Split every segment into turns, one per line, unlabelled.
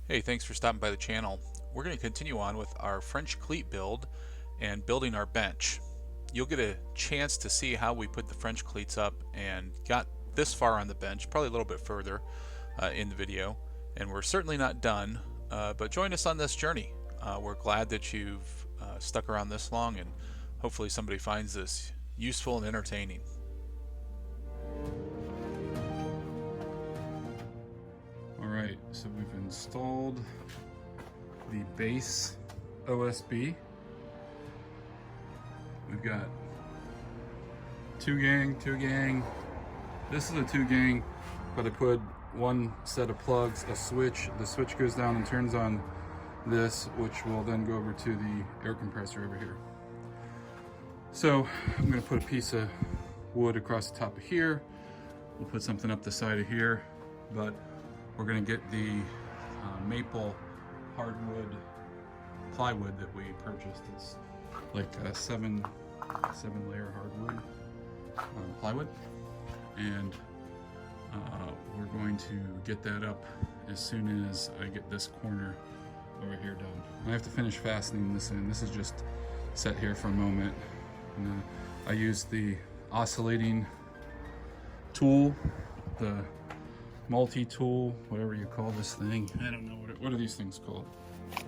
Hey, thanks for stopping by the channel. We're going to continue on with our French cleat build and building our bench. You'll get a chance to see how we put the French cleats up and got this far on the bench, probably a little bit further in the video. And we're certainly not done, but join us on this journey. We're glad that you've stuck around this long, and hopefully somebody finds this useful and entertaining.
Alright, so we've installed the base OSB. We've got two gang. This is a two gang, but I put one set of plugs, a switch. The switch goes down and turns on this, which will then go over to the air compressor over here. So I'm gonna put a piece of wood across the top of here. We'll put something up the side of here, but we're gonna get the maple hardwood plywood that we purchased. It's like a seven layer hardwood plywood, and we're going to get that up as soon as I get this corner over here done. I have to finish fastening this in. This is just set here for a moment. And, I use the oscillating tool, the multi-tool, whatever you call this thing. I don't know, what are these things called? I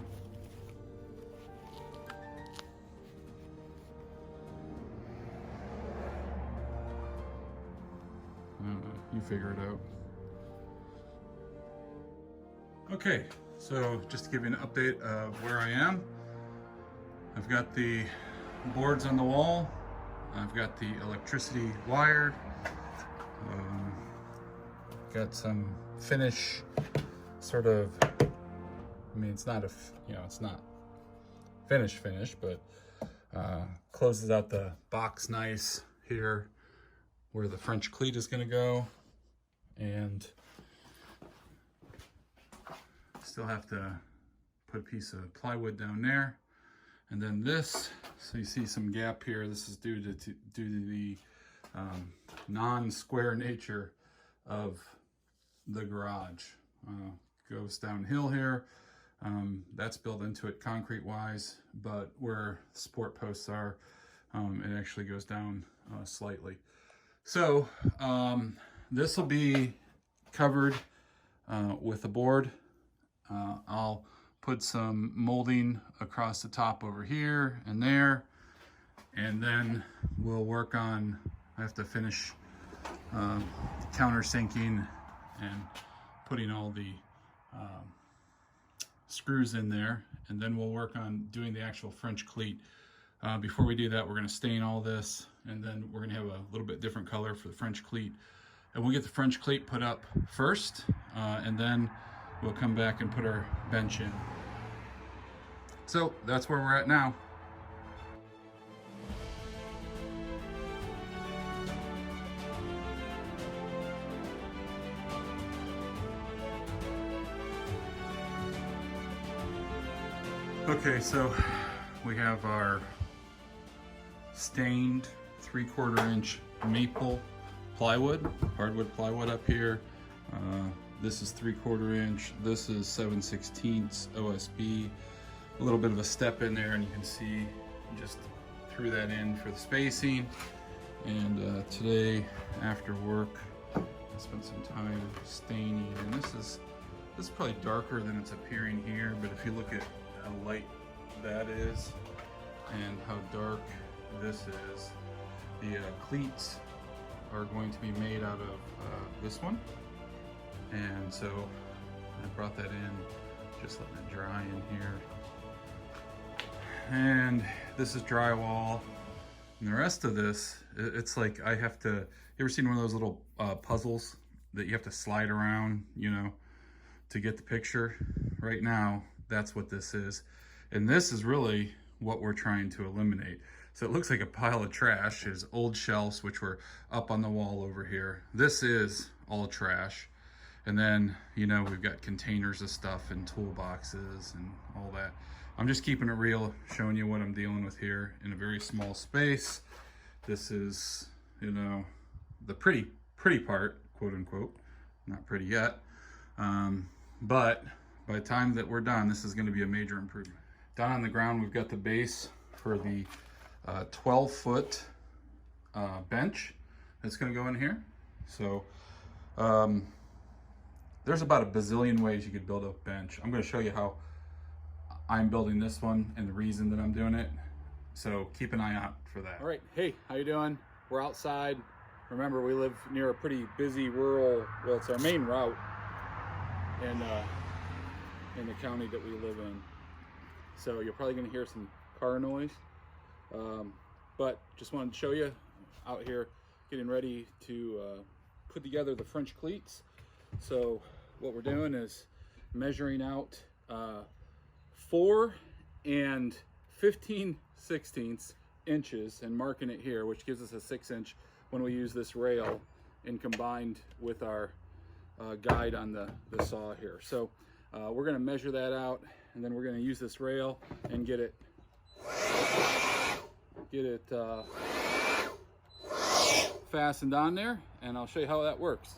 don't know, you figure it out. Okay, so just to give you an update of where I am, I've got the boards on the wall, I've got the electricity wired, got some finish, sort of, I mean, it's not it's not finish, but closes out the box nice here where the French cleat is gonna go, and still have to put a piece of plywood down there. And then this, so you see some gap here. This is due to the non-square nature of the garage. Goes downhill here. That's built into it concrete wise, but where support posts are, it actually goes down slightly. So this will be covered with a board. I'll put some molding across the top over here and there, and then we'll work on, I have to finish countersinking and putting all the screws in there, and then we'll work on doing the actual French cleat. Before we do that, we're going to stain all this, and then we're going to have a little bit different color for the French cleat, and we'll get the French cleat put up first, and then we'll come back and put our bench in. So that's where we're at now. Okay, so we have our stained 3/4 inch maple plywood, hardwood plywood up here. This is 3/4 inch, this is 7/16 OSB. A little bit of a step in there, and you can see just threw that in for the spacing. And today after work, I spent some time staining, and this is probably darker than it's appearing here, but if you look at how light that is and how dark this is, the cleats are going to be made out of this one, and so I brought that in, just letting it dry in here. And this is drywall, and the rest of this, it's like I have to, you ever seen one of those little puzzles that you have to slide around, you know, to get the picture? Right now, that's what this is. And this is really what we're trying to eliminate. So it looks like a pile of trash. There's old shelves, which were up on the wall over here. This is all trash. And then, you know, we've got containers of stuff and toolboxes and all that. I'm just keeping it real, showing you what I'm dealing with here in a very small space. This is, you know, the pretty part, quote unquote. Not pretty yet. But by the time that we're done, this is going to be a major improvement. Down on the ground, we've got the base for the 12-foot bench that's going to go in here. So there's about a bazillion ways you could build a bench. I'm going to show you how I'm building this one and the reason that I'm doing it. So keep an eye out for that.
All right, hey, how you doing? We're outside. Remember, we live near a pretty busy rural, well, it's our main route in the county that we live in. So you're probably gonna hear some car noise. But just wanted to show you out here getting ready to put together the French cleats. So what we're doing is measuring out 4 and 15/16 inches and marking it here, which gives us a 6-inch when we use this rail and combined with our guide on the saw here. So we're going to measure that out, and then we're going to use this rail and get it fastened on there, and I'll show you how that works.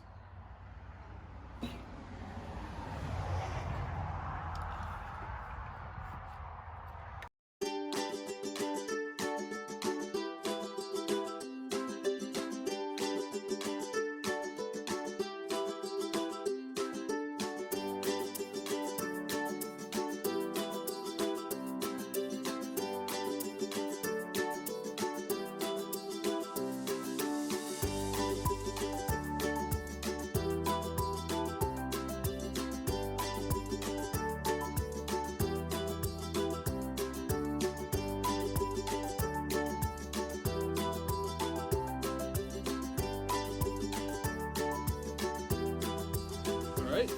Right,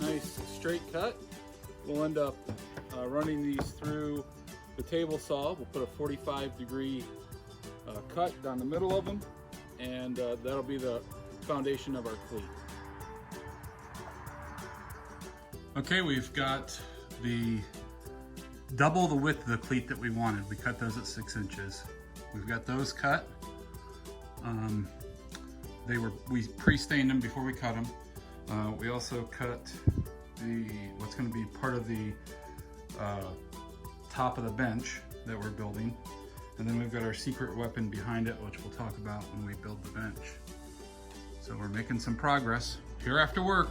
nice straight cut. We'll end up running these through the table saw. We'll put a 45-degree cut down the middle of them, and that'll be the foundation of our cleat.
Okay, we've got the double the width of the cleat that we wanted. We cut those at 6 inches. We've got those cut. We pre-stained them before we cut them. We also cut what's going to be part of the top of the bench that we're building. And then we've got our secret weapon behind it, which we'll talk about when we build the bench. So we're making some progress here after work.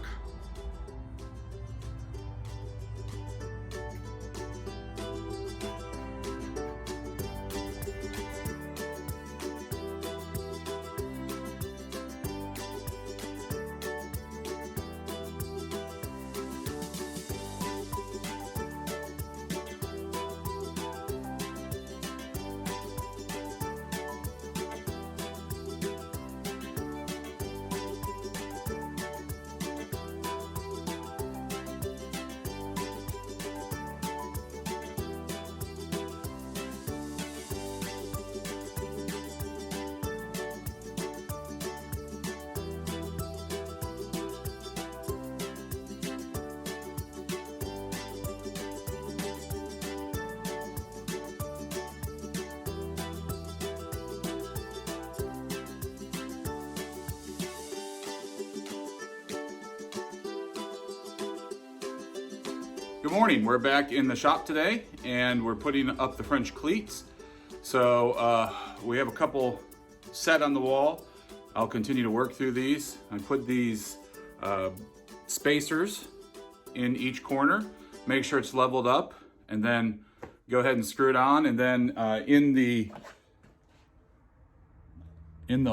Good morning, we're back in the shop today and we're putting up the French cleats. So we have a couple set on the wall. I'll continue to work through these. I put these spacers in each corner, make sure it's leveled up, and then go ahead and screw it on. And then in the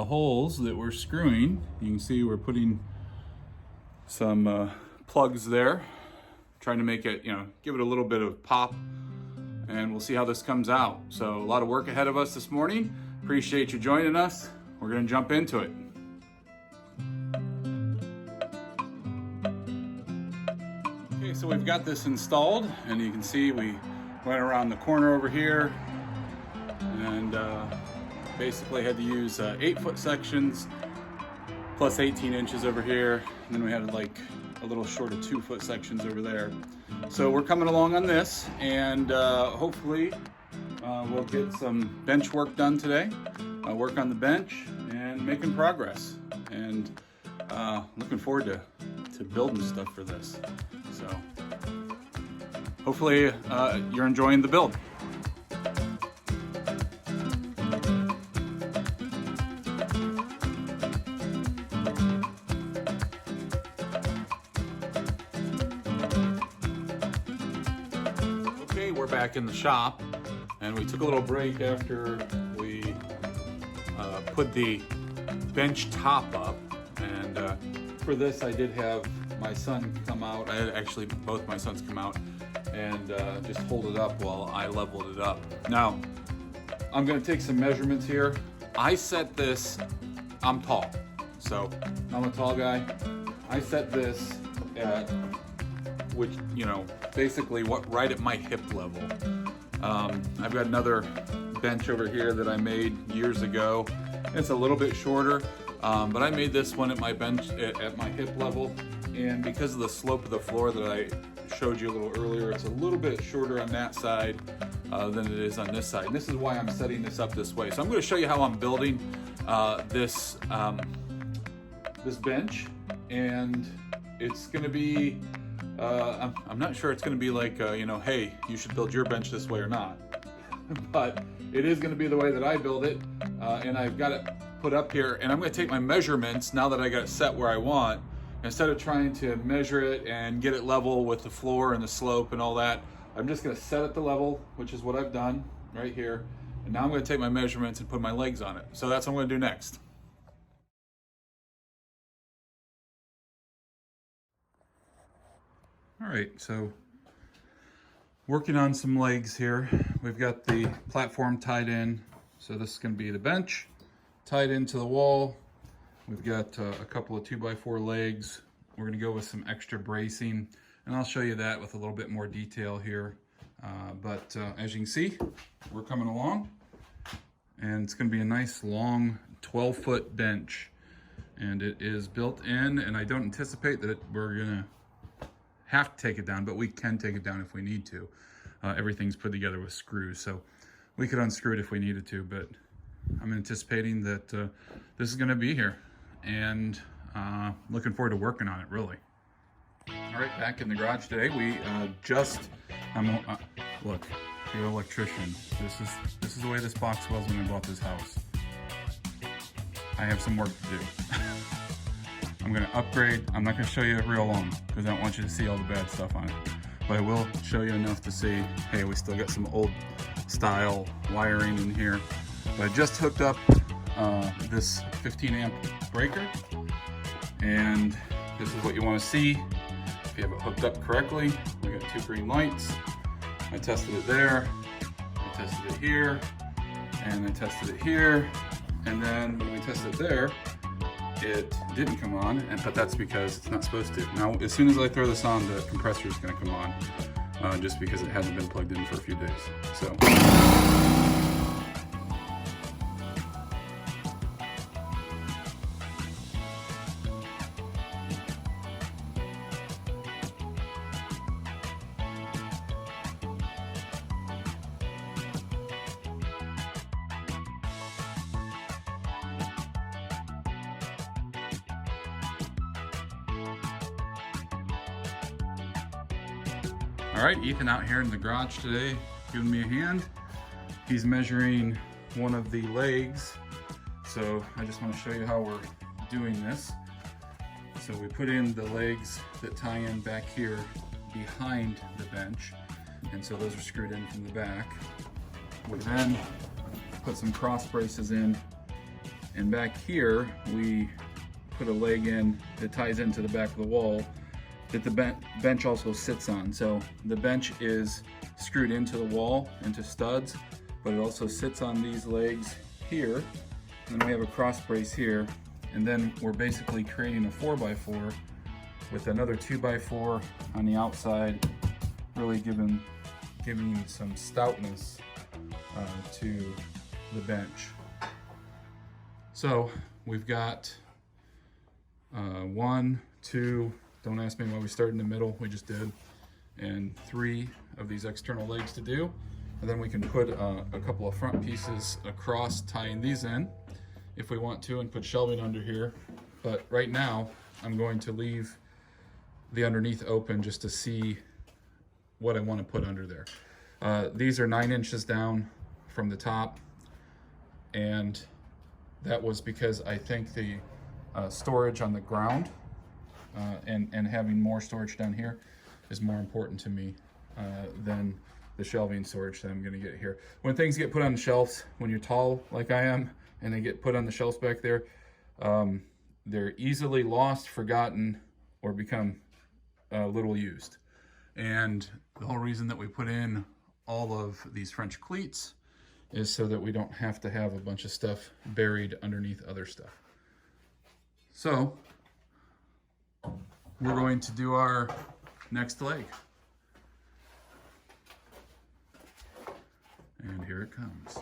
holes that we're screwing, you can see we're putting some plugs there, trying to make it, give it a little bit of pop, and we'll see how this comes out. So a lot of work ahead of us this morning. Appreciate you joining us. We're gonna jump into it. Okay, so we've got this installed, and you can see we went around the corner over here, and basically had to use 8-foot sections plus 18 inches over here, and then we had like a little short of 2-foot sections over there. So we're coming along on this, and hopefully we'll get some bench work done today, work on the bench and making progress, and looking forward to building stuff for this. So
hopefully you're enjoying the build. Okay, we're back in the shop, and we took a little break after we put the bench top up. And for this, I did have my son come out. I had actually both my sons come out and just hold it up while I leveled it up. Now, I'm gonna take some measurements here. I set this, I'm tall, so I'm a tall guy. I set this at, which, you know, basically right at my hip level. I've got another bench over here that I made years ago. It's a little bit shorter, but I made this one at my bench at my hip level. And because of the slope of the floor that I showed you a little earlier, it's a little bit shorter on that side than it is on this side. And this is why I'm setting this up this way. So I'm going to show you how I'm building this bench, and it's going to be, I'm not sure it's going to be like, you know, hey, you should build your bench this way or not. But it is going to be the way that I build it, and I've got it put up here, and I'm going to take my measurements now that I got it set where I want. Instead of trying to measure it and get it level with the floor and the slope and all that, I'm just going to set it to level, which is what I've done right here. And now I'm going to take my measurements and put my legs on it. So that's what I'm going to do next. All right, so working on some legs here. We've got the platform tied in. So this is going to be the bench tied into the wall. We've got a couple of 2x4 legs. We're going to go with some extra bracing, and I'll show you that with a little bit more detail here. But as you can see, we're coming along, and it's going to be a nice long 12-foot bench, and it is built in, and I don't anticipate that we're going to have to take it down, but we can take it down if we need to. Everything's put together with screws, so we could unscrew it if we needed to, but I'm anticipating that this is going to be here, and looking forward to working on it, really. All right, back in the garage today. We look, you're an electrician. This is the way this box was when I bought this house. I have some work to do. I'm gonna upgrade. I'm not gonna show you real long because I don't want you to see all the bad stuff on it. But I will show you enough to see, hey, we still got some old style wiring in here. But I just hooked up this 15 amp breaker, and this is what you want to see if you have it hooked up correctly. We got 2 green lights. I tested it there, I tested it here, and I tested it here, and then when we tested it there, it didn't come on, but that's because it's not supposed to. Now, as soon as I throw this on, the compressor is going to come on, just because it hasn't been plugged in for a few days. So. All right, Ethan out here in the garage today, giving me a hand. He's measuring one of the legs. So I just want to show you how we're doing this. So we put in the legs that tie in back here behind the bench. And so those are screwed in from the back. We then put some cross braces in. And back here, we put a leg in that ties into the back of the wall that the bench also sits on. So the bench is screwed into the wall, into studs, but it also sits on these legs here. And then we have a cross brace here. And then we're basically creating a 4x4 with another 2x4 on the outside, really giving some stoutness to the bench. So we've got 1, 2, don't ask me why we started in the middle, we just did, and 3 of these external legs to do. And then we can put a couple of front pieces across, tying these in if we want to, and put shelving under here. But right now, I'm going to leave the underneath open just to see
what I want to put under there. These are 9 inches down from the top, and that was because I think the storage on the ground and having more storage down here is more important to me than the shelving storage that I'm going to get here. When things get put on the shelves, when you're tall like I am, and they get put on the shelves back there, they're easily lost, forgotten, or become little used. And the whole reason that we put in all of these French cleats is so that we don't have to have a bunch of stuff buried underneath other stuff. So we're going to do our next leg. And here it comes.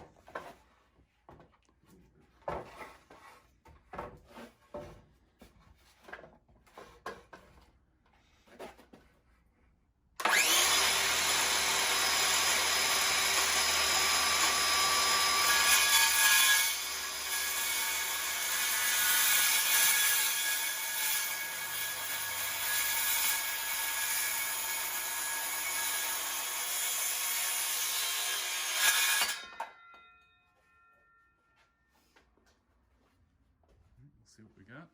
Let's see what we got.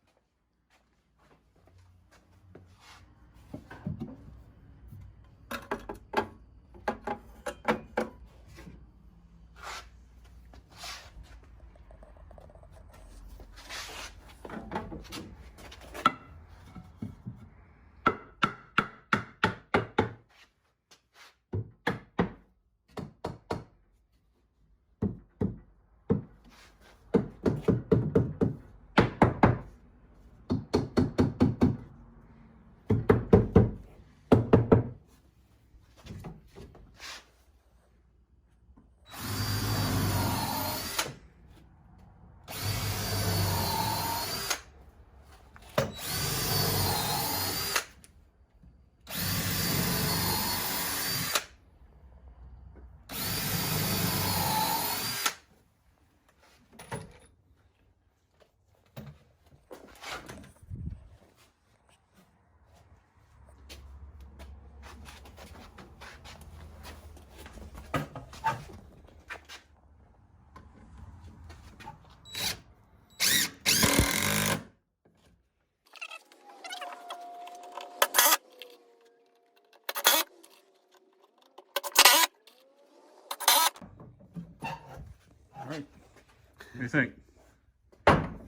All right, what do you think?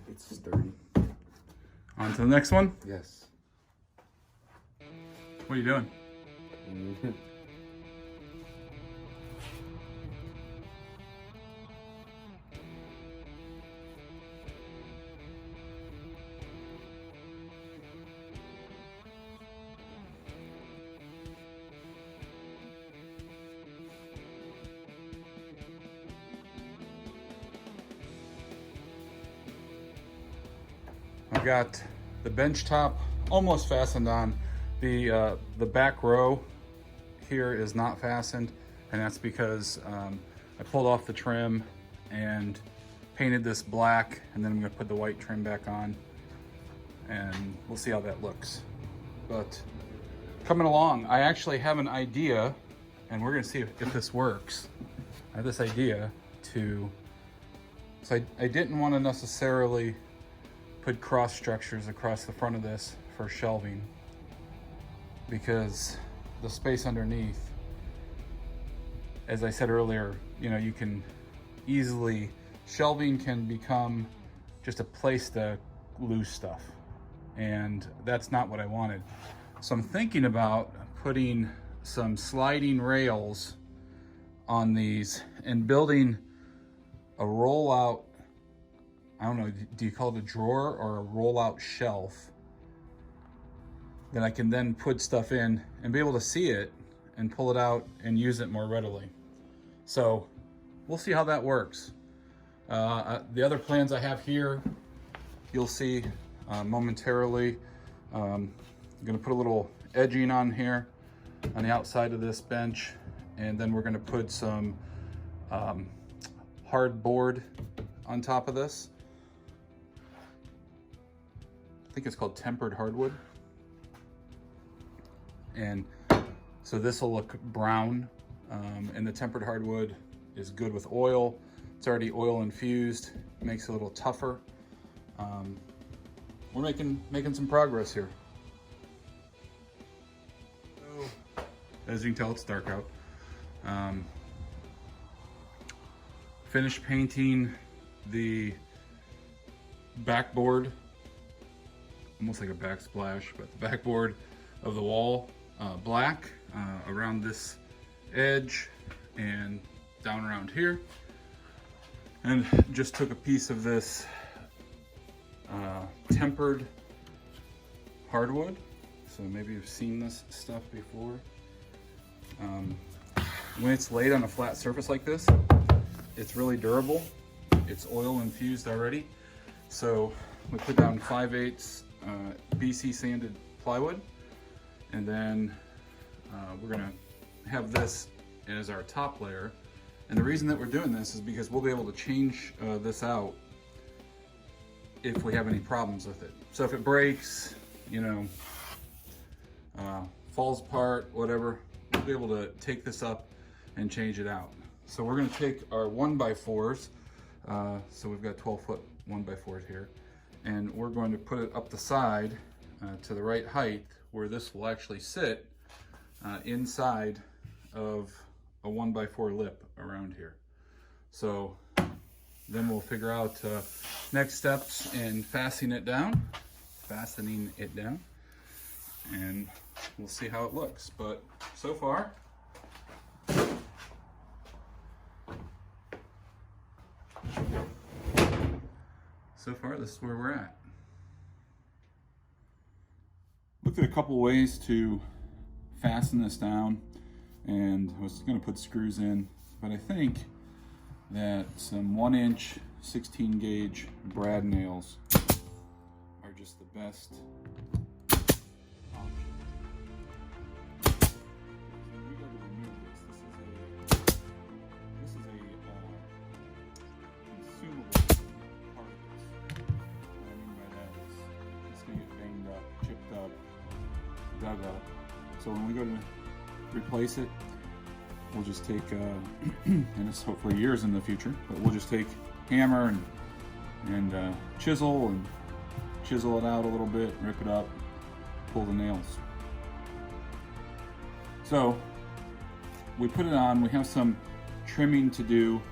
It's sturdy.
On to the next one.
Yes.
What are you doing? I've got the bench top almost fastened on. The back row here is not fastened, and that's because I pulled off the trim and painted this black, and then I'm gonna put the white trim back on, and we'll see how that looks. But coming along, I actually have an idea, and we're gonna see if this works. I have this idea to, so I didn't want to necessarily put cross structures across the front of this for shelving, because the space underneath, as I said earlier, you know, you can easily, shelving can become just a place to lose stuff, and that's not what I wanted. So I'm thinking about putting some sliding rails on these and building a rollout, I don't know, do you call it a drawer or a rollout shelf that I can then put stuff in and be able to see it and pull it out and use it more readily. So we'll see how that works. The other plans I have here, you'll see momentarily. I'm gonna put a little edging on here on the outside of this bench, and then we're gonna put some hard board on top of this. I think it's called tempered hardwood. And So this will look brown, and the tempered hardwood is good with oil. It's already oil infused, makes it a little tougher. We're making some progress here. So, as you can tell, it's dark out. Finished painting the backboard, almost like a backsplash, but the backboard of the wall black around this edge and down around here. And just took a piece of this tempered hardwood. So maybe you've seen this stuff before. When it's laid on a flat surface like this, it's really durable. It's oil infused already. So we put down 5/8 BC sanded plywood, and then we're gonna have this as our top layer. And the reason that we're doing this is because we'll be able to change this out if we have any problems with it. So if it breaks, you know, falls apart, whatever, we'll be able to take this up and change it out. So we're gonna take our 1x4s, so we've got 12-foot 1x4s here, and we're going to put it up the side to the right height where this will actually sit inside of a 1x4 lip around here. So then we'll figure out next steps in fastening it down, and we'll see how it looks. But so far, this is where we're at. Looked at a couple ways to fasten this down, and I was going to put screws in, but I think that some 1-inch 16 gauge brad nails are just the best option. When we go to remove this is a consumable part of this. What I mean by that is it's going to get banged up, chipped up, dug up. So when we go to replace it, we'll just take, and it's hopefully years in the future, but we'll just take hammer and chisel it out a little bit, rip it up, pull the nails. So we put it on. We have some trimming to do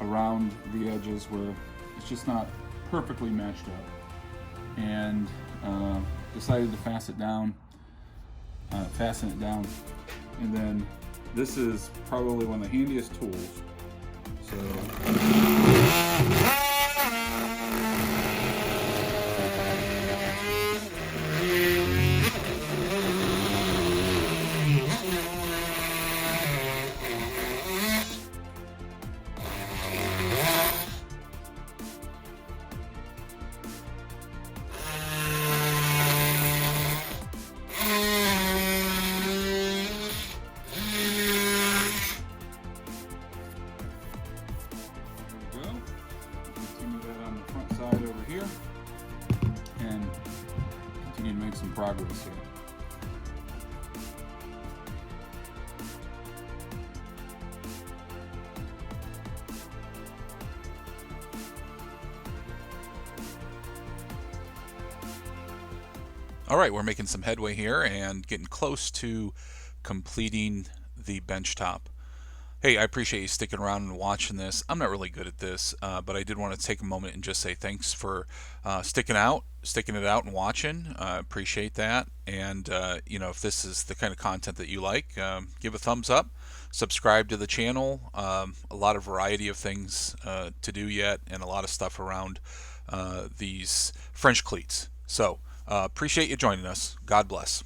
around the edges where it's just not perfectly matched up, and decided to fasten it down, and then this is probably one of the handiest tools. So some progress here.
All right, we're making some headway here and getting close to completing the bench top. Hey, I appreciate you sticking around and watching this. I'm not really good at this, but I did want to take a moment and just say thanks for sticking it out and watching. Appreciate that. And you know, if this is the kind of content that you like, give a thumbs up, subscribe to the channel. A lot of variety of things to do yet, and a lot of stuff around these French cleats. So appreciate you joining us. God bless.